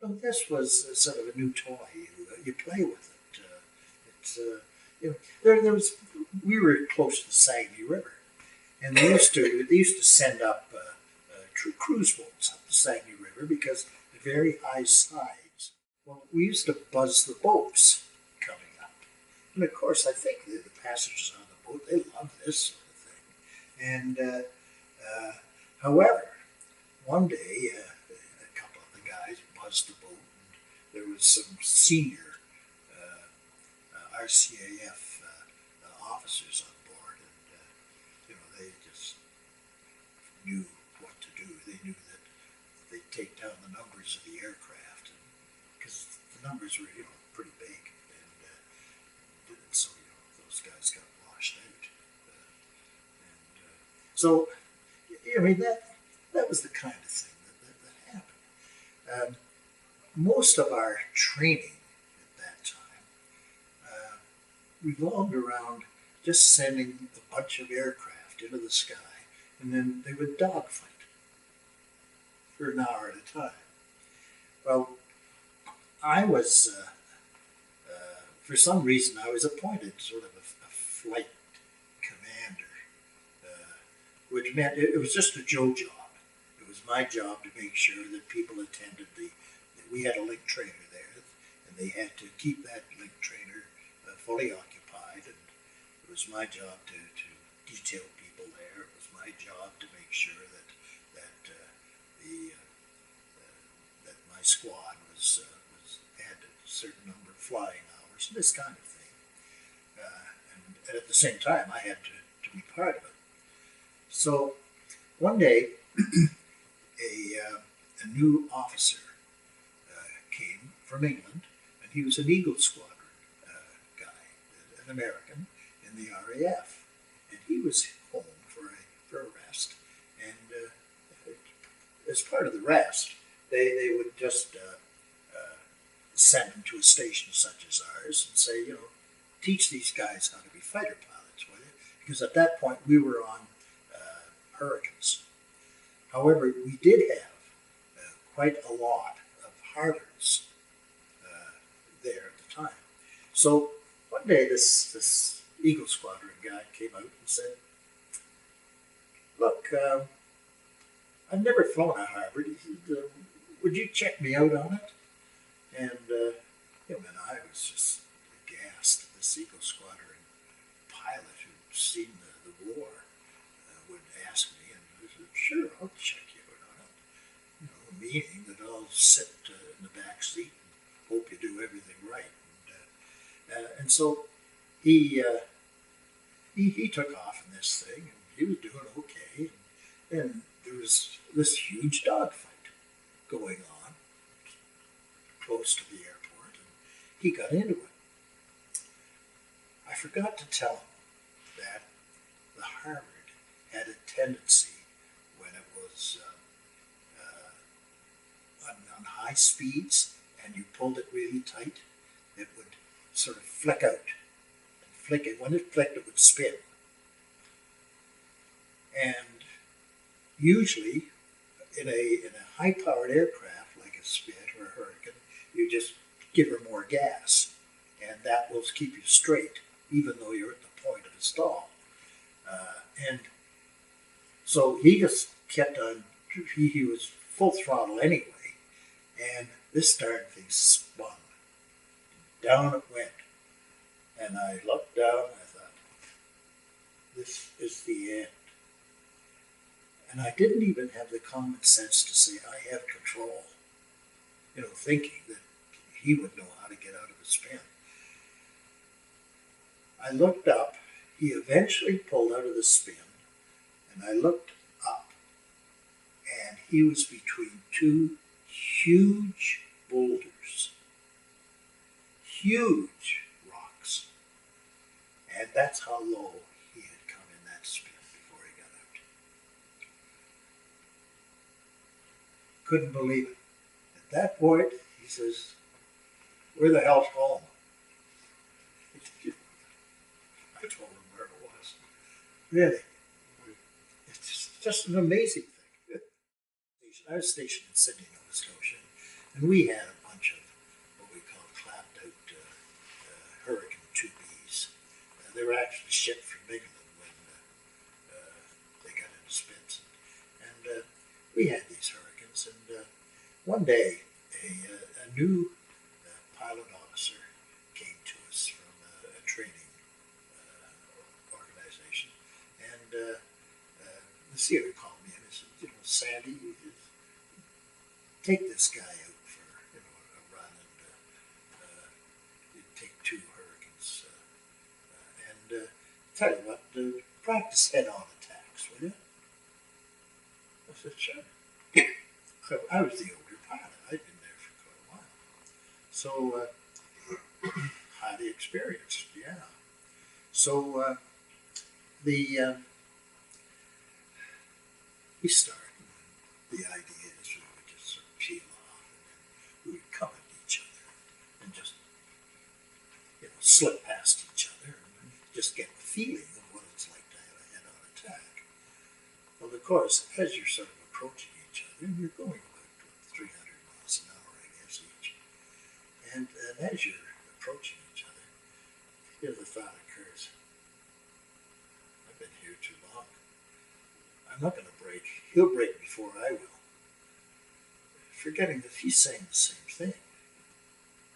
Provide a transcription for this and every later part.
Well, this was sort of a new toy. You play with it. There was. We were close to the Saguenay River, and they used to send up cruise boats up the Saguenay River because of the very high sides. Well, we used to buzz the boats coming up, and of course, I think the passengers on the boat, they love this sort of thing. And however, one day a couple of the guys buzzed the boat, and there was some senior RCAF officers on board, and they just knew what to do. They knew that they'd take down the numbers of the aircraft, because the numbers were pretty big, and so those guys got washed out. So I mean that was the kind of thing that happened. Most of our training at that time revolved around just sending a bunch of aircraft into the sky, and then they would dogfight for an hour at a time. Well, I was, for some reason, I was appointed sort of a flight commander, which meant it was just a Joe job. It was my job to make sure that people attended we had a link trainer there, and they had to keep that link trainer fully occupied, and it was my job to detail people there. It was my job to make sure that my squad had a certain number of flying hours, this kind of thing. And at the same time, I had to be part of it. So one day, a new officer came from England, and he was an Eagle Squadron guy, an American in the RAF, and he was home for a rest. And as part of the rest, they would just send him to a station such as ours and say, teach these guys how to be fighter pilots, will you? Because at that point we were on Hurricanes. However, we did have quite a lot of Harvards there at the time. So one day this Eagle Squadron guy came out and said, look, I've never flown a Harvard. Would you check me out on it? And him and I was just aghast at this Eagle Squadron pilot who'd seen the war would ask me, and I said, sure, I'll check you out on it. Meaning that I'll sit in the back seat and hope you do everything right. And so he took off in this thing, and he was doing okay. And there was this huge dogfight going on close to the airport, and he got into it. I forgot to tell him that the Harvard had a tendency, when it was on high speeds and you pulled it really tight, it would sort of flick out and flick it. When it flicked, it would spin. And usually in a high-powered aircraft like a Spit or a Hurricane, you just give her more gas, and that will keep you straight, even though you're at the point of a stall. And so he just kept on. He was full throttle anyway, and this darn thing spun. Down it went, and I looked down and I thought, this is the end. And I didn't even have the common sense to say, I have control, thinking that he would know how to get out of the spin. I looked up. He eventually pulled out of the spin, and I looked up, and he was between two huge boulders, huge rocks, and that's how low he had come in that spin before he got out. Couldn't believe it. At that point, he says, where the hell's home? I told him where it was. Really. It's just an amazing thing. I was stationed in Sydney, Nova Scotia, and we had we had these hurricanes, and one day a new pilot officer came to us from a training organization, and the CEO called me and he said, Sandy, take this guy out for a run, and you'd take 2 hurricanes, and tell you what, practice head-on attacks, will you? I said, sure. So I was the older pilot. I'd been there for quite a while. So highly experienced, yeah. So we started. The idea is we would just sort of peel off, and we would come at each other and just slip past each other and just get the feeling of what it's like to have a head-on attack. Well, of course, as you're sort of approaching each other, you're going about 300 miles an hour, I guess, each. And as you're approaching each other, the thought occurs, I've been here too long. I'm not going to break. He'll break before I will. Forgetting that he's saying the same thing.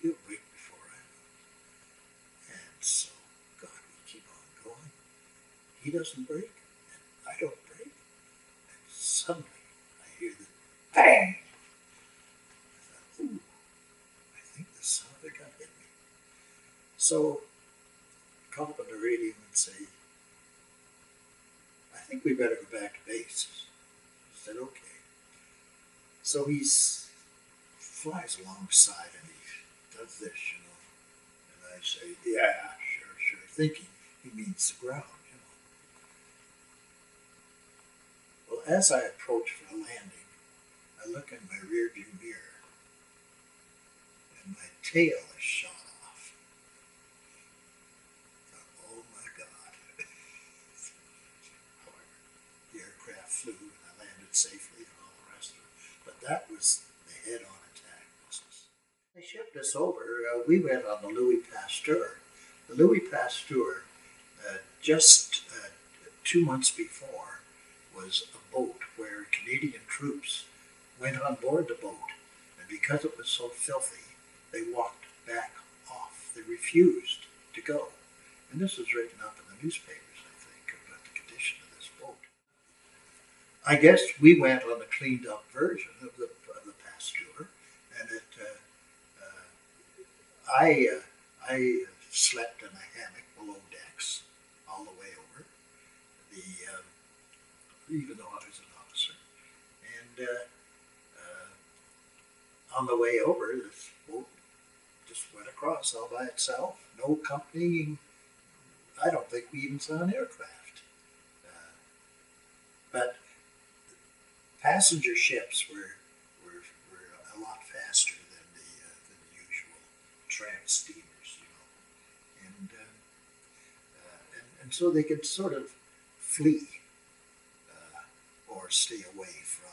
He'll break before I will. And so, God, we keep on going. He doesn't break, and I don't break. And suddenly, I hear the bang! I thought, ooh, I think the son of a gun hit me. So, I call up on the radio and say, I think we better go back to base. He said, okay. So he flies alongside and he does this, And I say, yeah, sure, thinking he means the ground, Well, as I approach for a landing, I look in my rearview mirror and my tail is shot off. I thought, oh my God. However, the aircraft flew and I landed safely and all the rest of it. But that was the head-on attack business. They shipped us over. We went on the Louis Pasteur. The Louis Pasteur, just 2 months before, was a boat where Canadian troops went on board the boat, and because it was so filthy, they walked back off. They refused to go. And this was written up in the newspapers, I think, about the condition of this boat. I guess we went on the cleaned up version of the Pasteur, and I slept in a hammock below decks all the way over, even though I was an officer. And on the way over, this boat just went across all by itself. No company. I don't think we even saw an aircraft. But passenger ships were a lot faster than the usual tramp steamers, and so they could sort of flee or stay away from